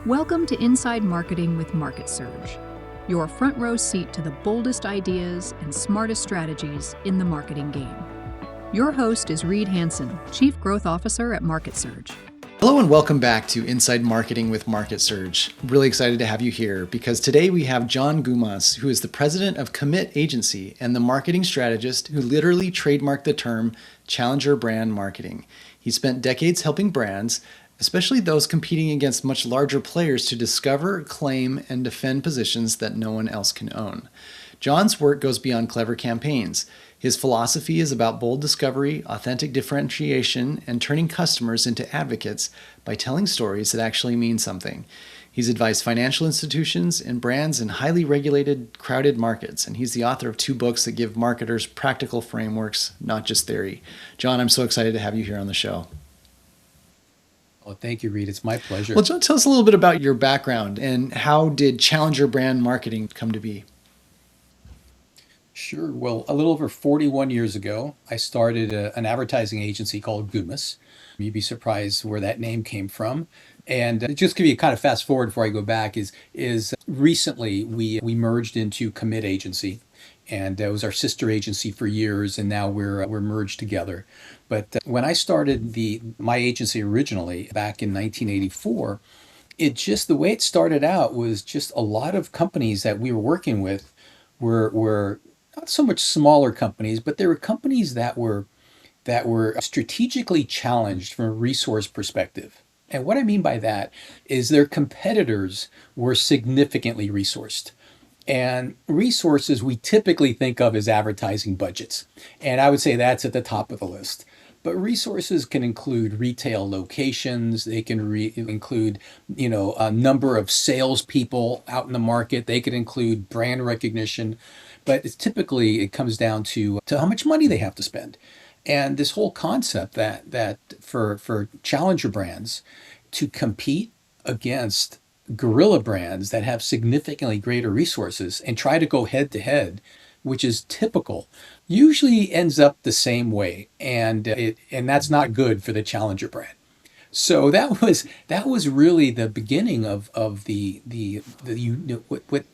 Welcome to Inside Marketing with Market Surge, your front row seat to the boldest ideas and smartest strategies in the marketing game. Your host is Reed Hansen, Chief Growth Officer at Market Surge. Hello and welcome back to Inside Marketing with Market Surge. I'm really excited to have you here because today we have John Gumas, who is the president of Commit Agency and the marketing strategist who literally trademarked the term challenger brand marketing. He spent decades helping brands, especially those competing against much larger players, to discover, claim, and defend positions that no one else can own. John's work goes beyond clever campaigns. His philosophy is about bold discovery, authentic differentiation, and turning customers into advocates by telling stories that actually mean something. He's advised financial institutions and brands in highly regulated, crowded markets, and he's the author of 2 books that give marketers practical frameworks, not just theory. John, I'm so excited to have you here on the show. Oh, thank you, Reed. It's my pleasure. Well, John, tell us a little bit about your background and how did challenger brand marketing come to be? Sure. Well, a little over 41 years ago, I started an advertising agency called Gumas. You'd be surprised where that name came from. And just give you a kind of fast forward before I go back is recently we merged into Commit Agency, and it was our sister agency for years, and now we're merged together. But when I started my agency originally back in 1984, the way it started out was just a lot of companies that we were working with were not so much smaller companies, but they were companies that were strategically challenged from a resource perspective. And what I mean by that is their competitors were significantly resourced. And resources we typically think of as advertising budgets. And I would say that's at the top of the list. But resources can include retail locations. They can include, a number of salespeople out in the market. They could include brand recognition. But it comes down to how much money they have to spend. And this whole concept that for challenger brands to compete against guerrilla brands that have significantly greater resources and try to go head to head, which is typical, usually ends up the same way, and that's not good for the challenger brand. So that was really the beginning of what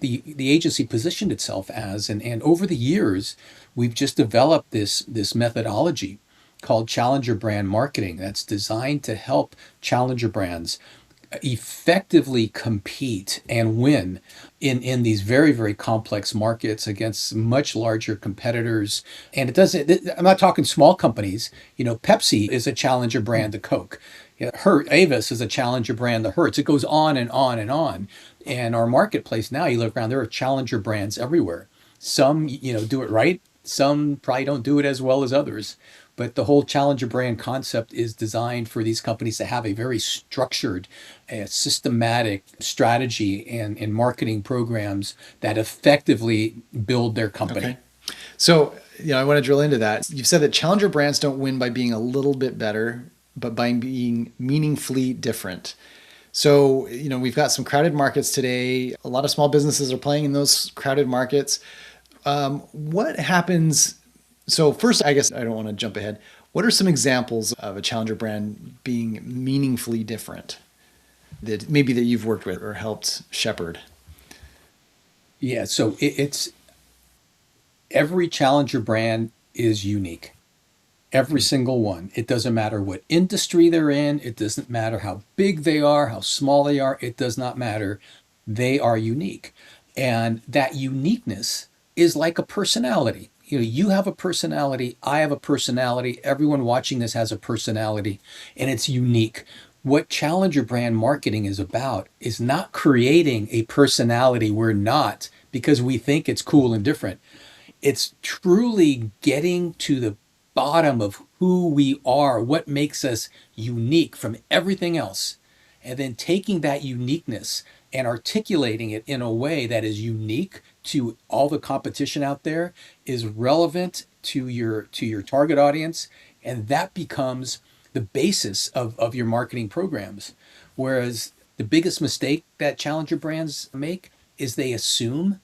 the agency positioned itself as, and over the years we've just developed this methodology called challenger brand marketing that's designed to help challenger brands effectively compete and win in these very, very complex markets against much larger competitors. And I'm not talking small companies. Pepsi is a challenger brand to Coke. Avis is a challenger brand to Hertz. It goes on and on and on. And our marketplace now, you look around, there are challenger brands everywhere. Some, do it right. Some probably don't do it as well as others. But the whole challenger brand concept is designed for these companies to have a very structured, systematic strategy and marketing programs that effectively build their company. Okay. So, I want to drill into that. You've said that challenger brands don't win by being a little bit better, but by being meaningfully different. So, we've got some crowded markets today. A lot of small businesses are playing in those crowded markets. What happens? So first, I guess I don't want to jump ahead. What are some examples of a challenger brand being meaningfully different that you've worked with or helped shepherd? Yeah, so it's every challenger brand is unique. Every single one. It doesn't matter what industry they're in. It doesn't matter how big they are, how small they are. It does not matter. They are unique. And that uniqueness is like a personality. You have a personality, I have a personality, everyone watching this has a personality, and it's unique. What challenger brand marketing is about is not creating a personality we're not because we think it's cool and different. It's truly getting to the bottom of who we are, what makes us unique from everything else, and then taking that uniqueness and articulating it in a way that is unique to all the competition out there, is relevant to your target audience, and that becomes the basis of your marketing programs. Whereas the biggest mistake that challenger brands make is they assume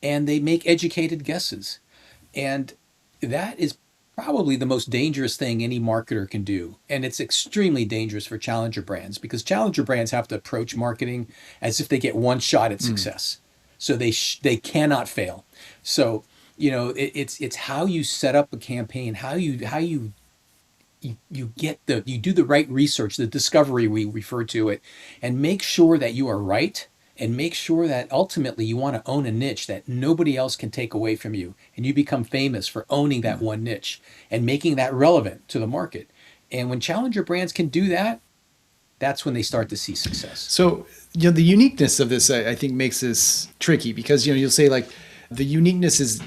and they make educated guesses. And that is probably the most dangerous thing any marketer can do. And it's extremely dangerous for challenger brands because challenger brands have to approach marketing as if they get one shot at success. So they cannot fail. So, it's how you set up a campaign, how you do the right research, the discovery we refer to it, and make sure that you are right, and make sure that ultimately you want to own a niche that nobody else can take away from you, and you become famous for owning that one niche and making that relevant to the market. And when challenger brands can do that, that's when they start to see success. So, the uniqueness of this, I think, makes this tricky because, you'll say like the uniqueness is,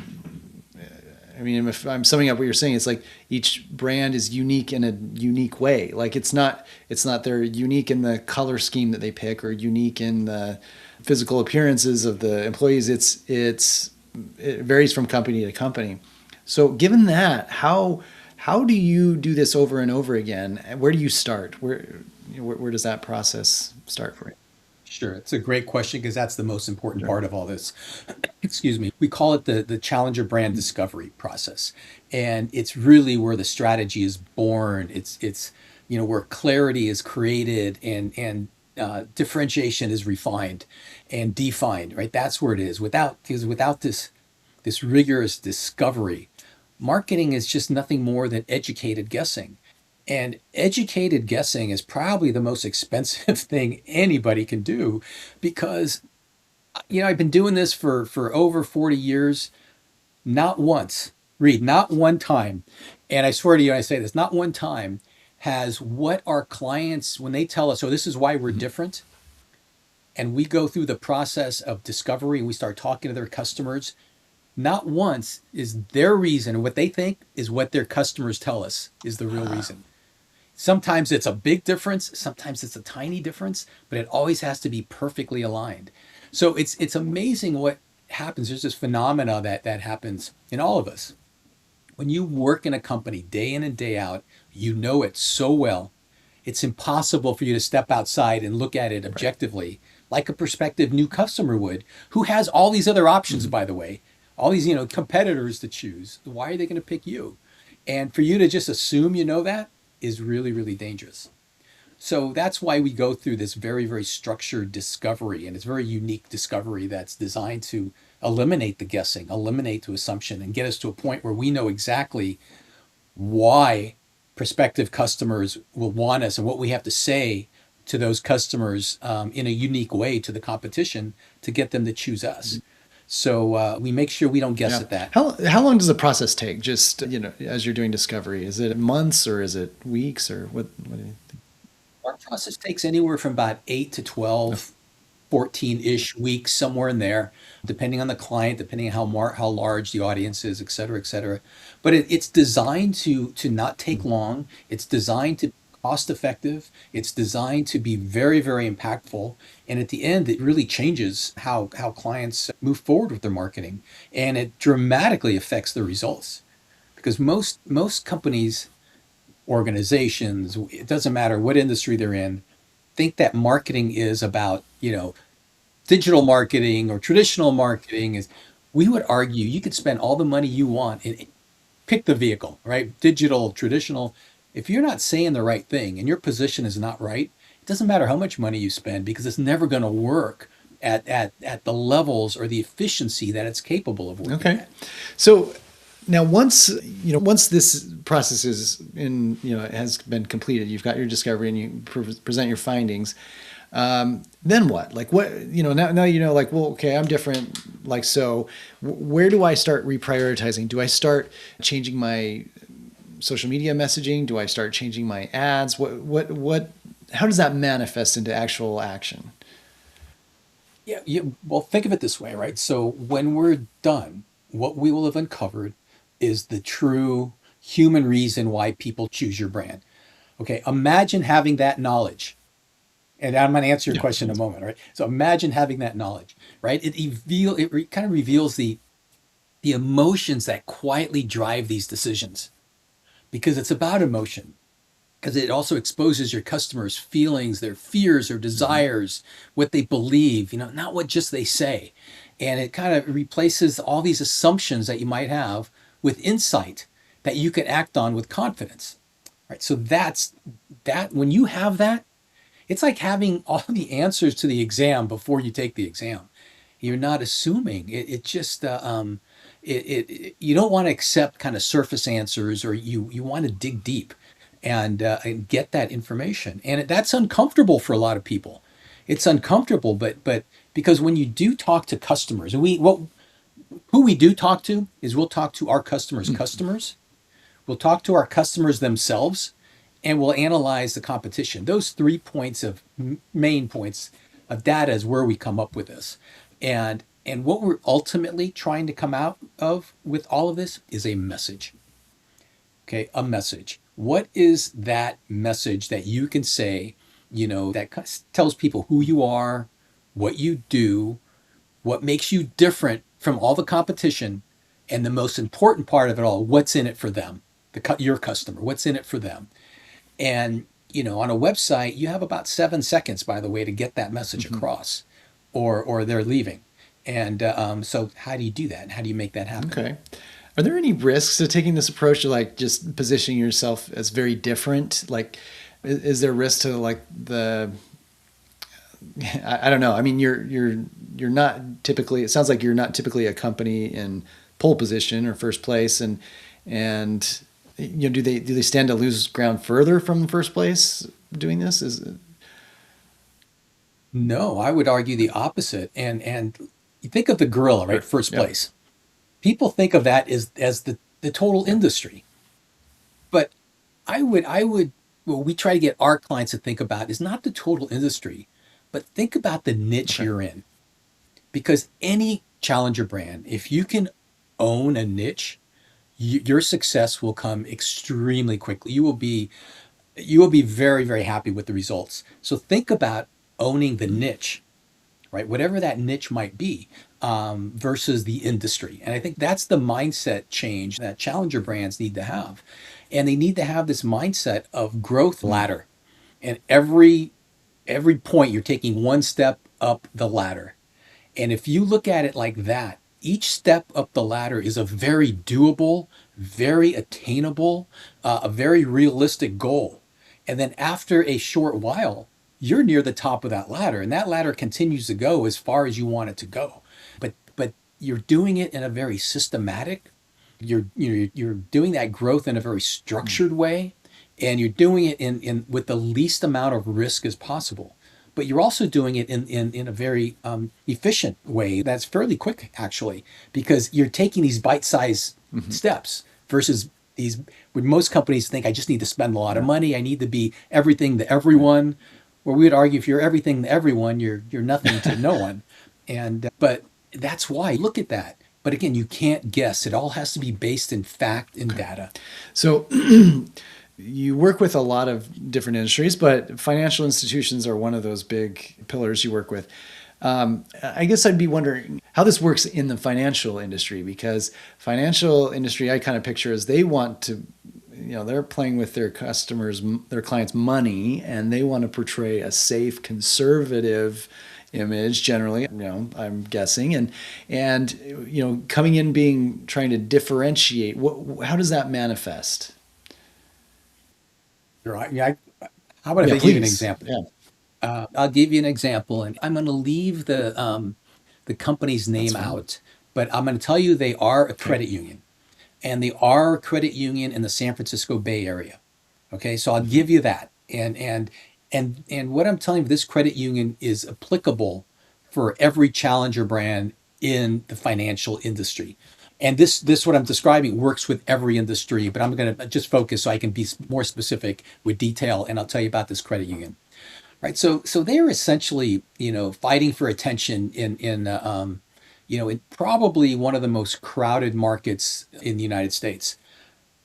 I mean, if I'm summing up what you're saying, it's like each brand is unique in a unique way. Like it's not they're unique in the color scheme that they pick or unique in the physical appearances of the employees. It varies from company to company. So given that, how do you do this over and over again? Where do you start? Where does that process start for you? Sure. It's a great question because that's the most important part of all this. Excuse me. We call it the challenger brand discovery process. And it's really where the strategy is born. It's where clarity is created and differentiation is refined and defined, right? That's where it is. Without this rigorous discovery, marketing is just nothing more than educated guessing. And educated guessing is probably the most expensive thing anybody can do because, I've been doing this for over 40 years. Not once, not one time. And I swear to you, I say this, not one time has what our clients, when they tell us, oh, this is why we're different. And we go through the process of discovery and we start talking to their customers. Not once is their reason, what they think is what their customers tell us is the real reason. Sometimes it's a big difference, sometimes it's a tiny difference, but it always has to be perfectly aligned. So it's amazing what happens. There's this phenomena that happens in all of us. When you work in a company day in and day out, you know it so well, it's impossible for you to step outside and look at it objectively, like a prospective new customer would, who has all these other options, by the way, all these competitors to choose. Why are they going to pick you? And for you to just assume you know that is really, really dangerous. So that's why we go through this very, very structured discovery, and it's very unique discovery that's designed to eliminate the guessing, eliminate the assumption, and get us to a point where we know exactly why prospective customers will want us and what we have to say to those customers in a unique way to the competition to get them to choose us. So we make sure we don't guess at that. How long does the process take? Just as you're doing discovery, is it months or is it weeks or what do you think? Our process takes anywhere from about 8 to 12, 14-ish weeks, somewhere in there, depending on the client, depending on how large the audience is, et cetera, et cetera. But it's designed to not take long. It's designed to be cost effective. It's designed to be very, very impactful. And at the end, it really changes how clients move forward with their marketing. And it dramatically affects the results. Because most companies, organizations, it doesn't matter what industry they're in, think that marketing is about, digital marketing or traditional marketing. We would argue you could spend all the money you want and pick the vehicle, right? Digital, traditional. If you're not saying the right thing and your position is not right, it doesn't matter how much money you spend because it's never going to work at the levels or the efficiency that it's capable of working at. So now once this process is has been completed, you've got your discovery and you present your findings. Then what? Like what, now like, well, okay, I'm different. Like, so where do I start reprioritizing? Do I start changing my social media messaging? Do I start changing my ads? How does that manifest into actual action? Yeah. Well, think of it this way, right? So when we're done, what we will have uncovered is the true human reason why people choose your brand. Okay. Imagine having that knowledge. And I'm going to answer your question in a moment, right? So imagine having that knowledge, right? It kind of reveals the emotions that quietly drive these decisions. Because it's about emotion, because it also exposes your customers' feelings, their fears or desires, what they believe, not what just they say. And it kind of replaces all these assumptions that you might have with insight. that you can act on with confidence, right? So that's that. When you have that, it's like having all the answers to the exam before you take the exam. You're not assuming. It just you don't want to accept kind of surface answers, or you want to dig deep and get that information. And that's uncomfortable for a lot of people. It's uncomfortable, but because when you do talk to customers, and who we do talk to is we'll talk to our customers' customers, we'll talk to our customers themselves, and we'll analyze the competition. Those 3 points of main points of data is where we come up with this. And what we're ultimately trying to come out of with all of this is a message. Okay, a message. What is that message that you can say, that tells people who you are, what you do, what makes you different from all the competition, and the most important part of it all, what's in it for them, your customer, what's in it for them. And, on a website, you have about 7 seconds, by the way, to get that message across, or they're leaving. And so how do you do that? And how do you make that happen? Okay. Are there any risks to taking this approach to like just positioning yourself as very different? Like, is there risk to like I don't know. I mean, you're not typically, it sounds like you're not typically a company in pole position or first place. And do they stand to lose ground further from first place doing this? No, I would argue the opposite. And you think of the gorilla, right? First Yep. place. People think of that as the total industry. But what we try to get our clients to think about is not the total industry, but think about the niche you're in. Because any challenger brand, if you can own a niche, your success will come extremely quickly. You will be very, very happy with the results. So think about owning the niche, right? Whatever that niche might be, versus the industry. And I think that's the mindset change that challenger brands need to have. And they need to have this mindset of growth ladder. And every point you're taking one step up the ladder. And if you look at it like that, each step up the ladder is a very doable, very attainable, a very realistic goal. And then after a short while, you're near the top of that ladder, and that ladder continues to go as far as you want it to go. But you're doing it in a very systematic. You're doing that growth in a very structured way, and you're doing it in with the least amount of risk as possible. But you're also doing it in a very efficient way that's fairly quick, actually, because you're taking these bite-sized steps versus these, when most companies think, I just need to spend a lot of money, I need to be everything to everyone. Where we would argue, if you're everything to everyone, you're nothing to no one. And but that's why, look at that. But again, you can't guess. It all has to be based in fact and data. So you work with a lot of different industries, but financial institutions are one of those big pillars you work with. I guess I'd be wondering how this works in the financial industry, because financial industry, I kind of picture as they want to, they're playing with their customers, their clients' money, and they want to portray a safe, conservative image generally, I'm guessing, and coming in trying to differentiate. How does that manifest? Right. Yeah. How about if I give you an example? Yeah. I'll give you an example, and I'm going to leave the company's name out, but I'm going to tell you they are a credit union, and they are a credit union in the San Francisco Bay Area. Okay, so I'll give you that, and what I'm telling you, this credit union is applicable for every challenger brand in the financial industry. And this what I'm describing works with every industry, but I'm going to just focus so I can be more specific with detail, and I'll tell you about this credit union. Right. So they're essentially, fighting for attention in probably one of the most crowded markets in the United States.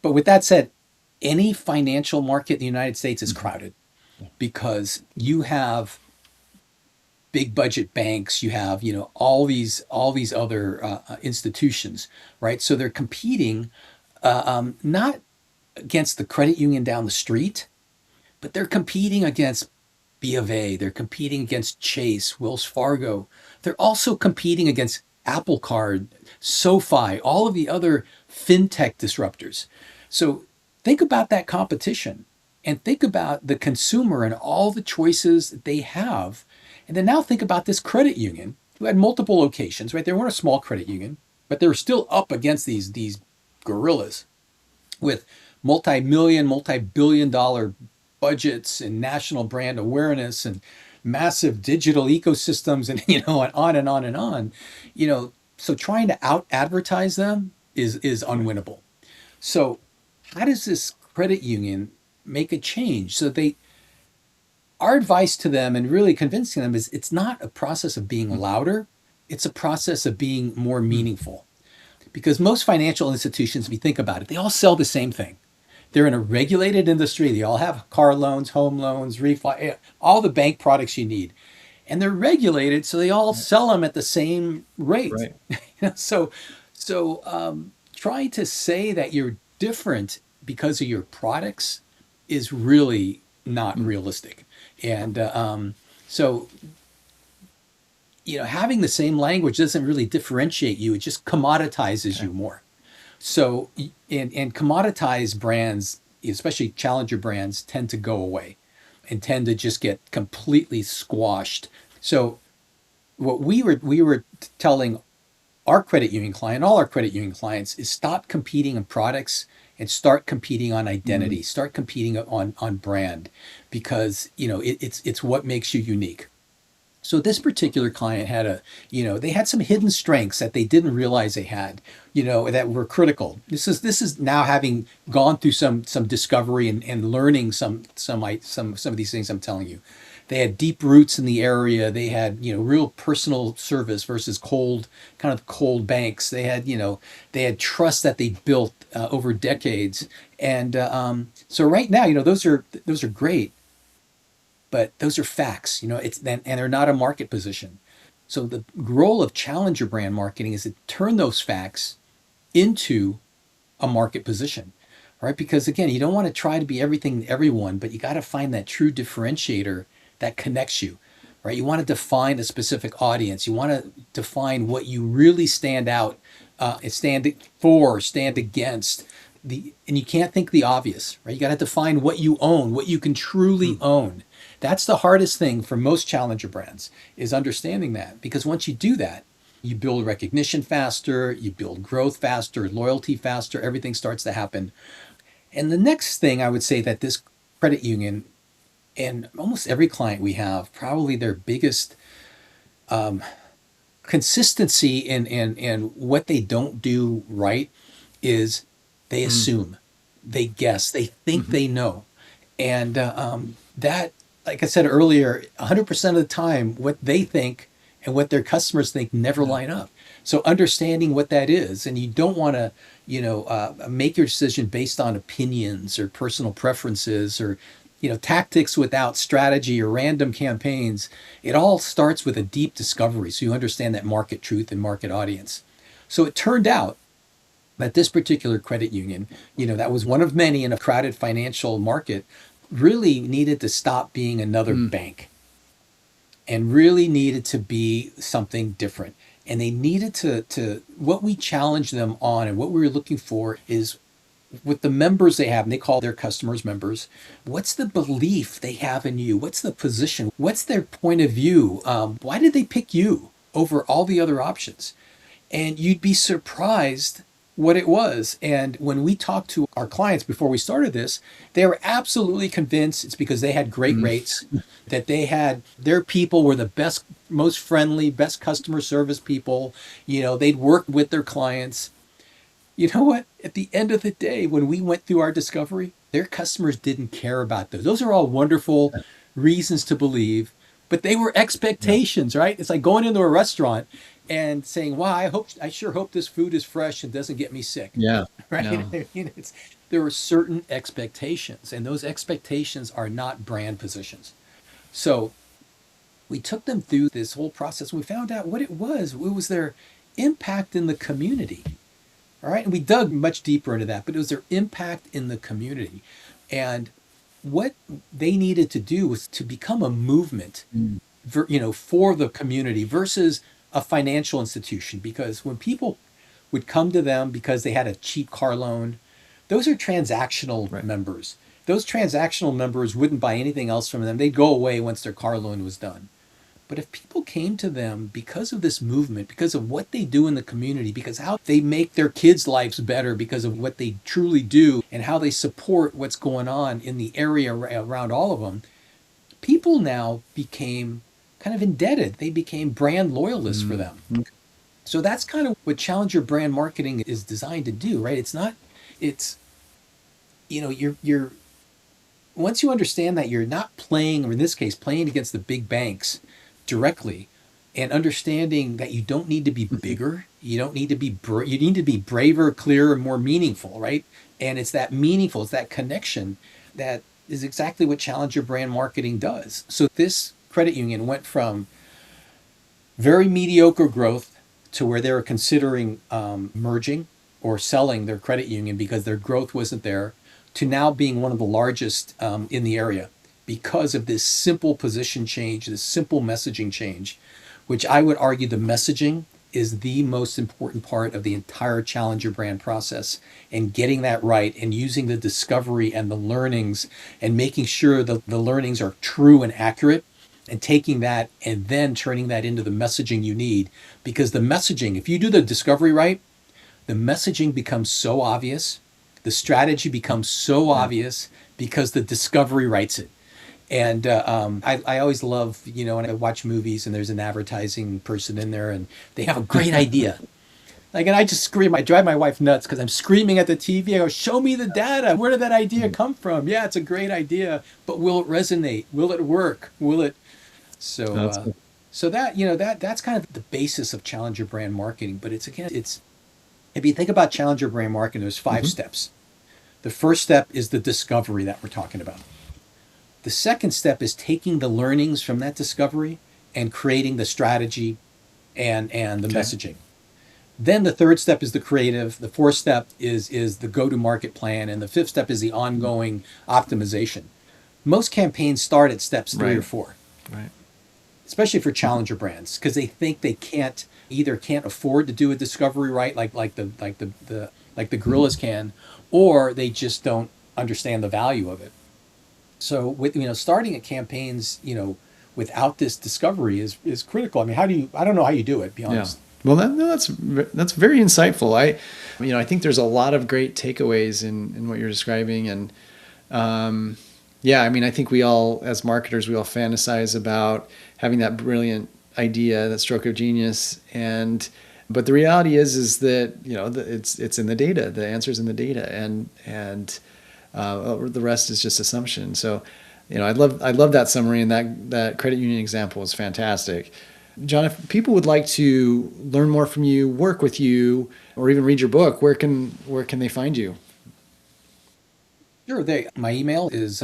But with that said, any financial market in the United States is crowded because you have big budget banks, you have, all these other institutions, right? So they're competing not against the credit union down the street, but they're competing against B of A, they're competing against Chase, Wells Fargo. They're also competing against Apple Card, SoFi, all of the other fintech disruptors, So think about that competition and think about the consumer and all the choices that they have. And then now think about this credit union who had multiple locations, right? They weren't a small credit union, but they were still up against these gorillas with multi-million, multi-billion dollar budgets and national brand awareness and massive digital ecosystems and and on and on and on. So trying to out advertise them is unwinnable. So how does this credit union make a change? So they our advice to them and really convincing them is it's not a process of being louder, it's a process of being more meaningful. Because most financial institutions, if you think about it, they all sell the same thing. They're in a regulated industry. They all have car loans, home loans, refi, all the bank products you need. And they're regulated, so they all sell them at the same rate. Right. So trying to say that you're different because of your products is really not realistic. And so having the same language doesn't really differentiate you. It just commoditizes you more. So, and commoditized brands, especially challenger brands, tend to go away and tend to just get completely squashed. So, what we were telling our credit union client, all our credit union clients, is stop competing on products and start competing on identity. Start competing on brand, because it's what makes you unique. So this particular client had they had some hidden strengths that they didn't realize they had, that were critical. This is now having gone through some discovery and learning some of these things I'm telling you. They had deep roots in the area. They had, real personal service versus cold banks. They had trust that they built over decades. And so right now, those are great. But those are facts, and they're not a market position. So the role of challenger brand marketing is to turn those facts into a market position, right? Because again, you don't want to try to be everything to everyone, but you got to find that true differentiator that connects you, right? You want to define a specific audience. You want to define what you really stand out, stand for, stand against. And you can't think the obvious, right? You got to define what you own, what you can truly own. That's the hardest thing for most challenger brands, is understanding that. Because once you do that, you build recognition faster, you build growth faster, loyalty faster, everything starts to happen. And the next thing I would say that this credit union and almost every client we have, probably their biggest consistency in what they don't do right is they assume, they guess, they think they know. And that, like I said earlier, 100% of the time, what they think and what their customers think never line up. So understanding what that is, and you don't want to, make your decision based on opinions or personal preferences or, tactics without strategy or random campaigns. It all starts with a deep discovery, so you understand that market truth and market audience. So it turned out that this particular credit union, that was one of many in a crowded financial market, really needed to stop being another bank and really needed to be something different. And they needed to what we challenged them on and what we were looking for is, with the members they have, and they call their customers members, what's the belief they have in you? What's the position? What's their point of view? Why did they pick you over all the other options? And you'd be surprised what it was. And when we talked to our clients before we started this, they were absolutely convinced it's because they had great rates, that they had, their people were the best, most friendly, best customer service people. They'd worked with their clients. You know what? At the end of the day, when we went through our discovery, their customers didn't care about those. Those are all wonderful reasons to believe, but they were expectations, right? It's like going into a restaurant and saying, "Wow, I sure hope this food is fresh and doesn't get me sick." Yeah. Right? Yeah. There are certain expectations, and those expectations are not brand positions. So we took them through this whole process, and we found out what it was. It was their impact in the community. All right. And we dug much deeper into that, but it was their impact in the community. And what they needed to do was to become a movement, for the community versus a financial institution. Because when people would come to them because they had a cheap car loan, those are transactional Right. members. Those transactional members wouldn't buy anything else from them. They'd go away once their car loan was done. But if people came to them because of this movement, because of what they do in the community, because how they make their kids' lives better, because of what they truly do, and how they support what's going on in the area around all of them, people now became kind of indebted. They became brand loyalists for them. So that's kind of what challenger brand marketing is designed to do, right? You're once you understand that you're not playing, or in this case, playing against the big banks directly, and understanding that you don't need to be bigger, you don't need to be, you need to be braver, clearer, more meaningful, right? And it's that meaningful, it's that connection that is exactly what challenger brand marketing does. So this credit union went from very mediocre growth to where they were considering merging or selling their credit union because their growth wasn't there, to now being one of the largest in the area because of this simple position change, this simple messaging change, which I would argue the messaging is the most important part of the entire challenger brand process. And getting that right and using the discovery and the learnings and making sure that the learnings are true and accurate, and taking that and then turning that into the messaging you need. Because the messaging, if you do the discovery right, the messaging becomes so obvious, the strategy becomes so obvious because the discovery writes it. And I always love, when I watch movies and there's an advertising person in there and they have a great idea. And I just scream. I drive my wife nuts because I'm screaming at the TV. I go, show me the data. Where did that idea come from? Yeah, it's a great idea, but will it resonate? Will it work? Will it? So, that's kind of the basis of challenger brand marketing. But it's if you think about challenger brand marketing, there's 5 steps. The first step is the discovery that we're talking about. The second step is taking the learnings from that discovery and creating the strategy and the messaging. Then the third step is the creative. The fourth step is the go-to-market plan. And the fifth step is the ongoing optimization. Most campaigns start at steps 3 or 4. Right. Especially for challenger brands, because they think they can't afford to do a discovery right like the gorillas can, or they just don't understand the value of it. So with starting at campaigns without this discovery is critical. I mean, I don't know how you do it, be honest. Yeah. Well, that's very insightful. I think there's a lot of great takeaways in what you're describing, and I think we all, as marketers, we all fantasize about having that brilliant idea, that stroke of genius, but the reality is that it's in the data. The answer's in the data, and the rest is just assumption. So, I love that summary, and that credit union example is fantastic. John, if people would like to learn more from you, work with you, or even read your book, where can they find you? Sure. My email is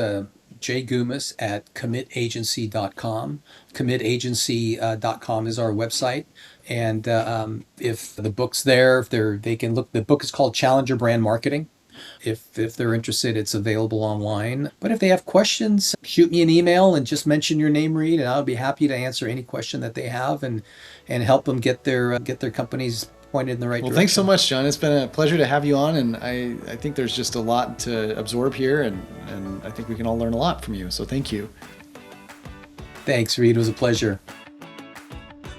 jgumas@commitagency.com. Commitagency.com is our website. And if the book's there, they can look. The book is called Challenger Brand Marketing. If they're interested, it's available online. But if they have questions, shoot me an email and just mention your name, Reed, and I'll be happy to answer any question that they have and help them get their companies pointed in the right direction. Well, thanks so much, John. It's been a pleasure to have you on, and I think there's just a lot to absorb here, and I think we can all learn a lot from you. So thank you. Thanks, Reed. It was a pleasure.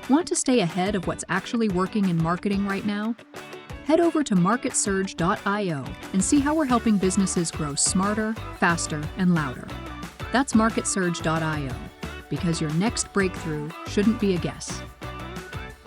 Want to stay ahead of what's actually working in marketing right now? Head over to marketsurge.io and see how we're helping businesses grow smarter, faster, and louder. That's marketsurge.io, because your next breakthrough shouldn't be a guess.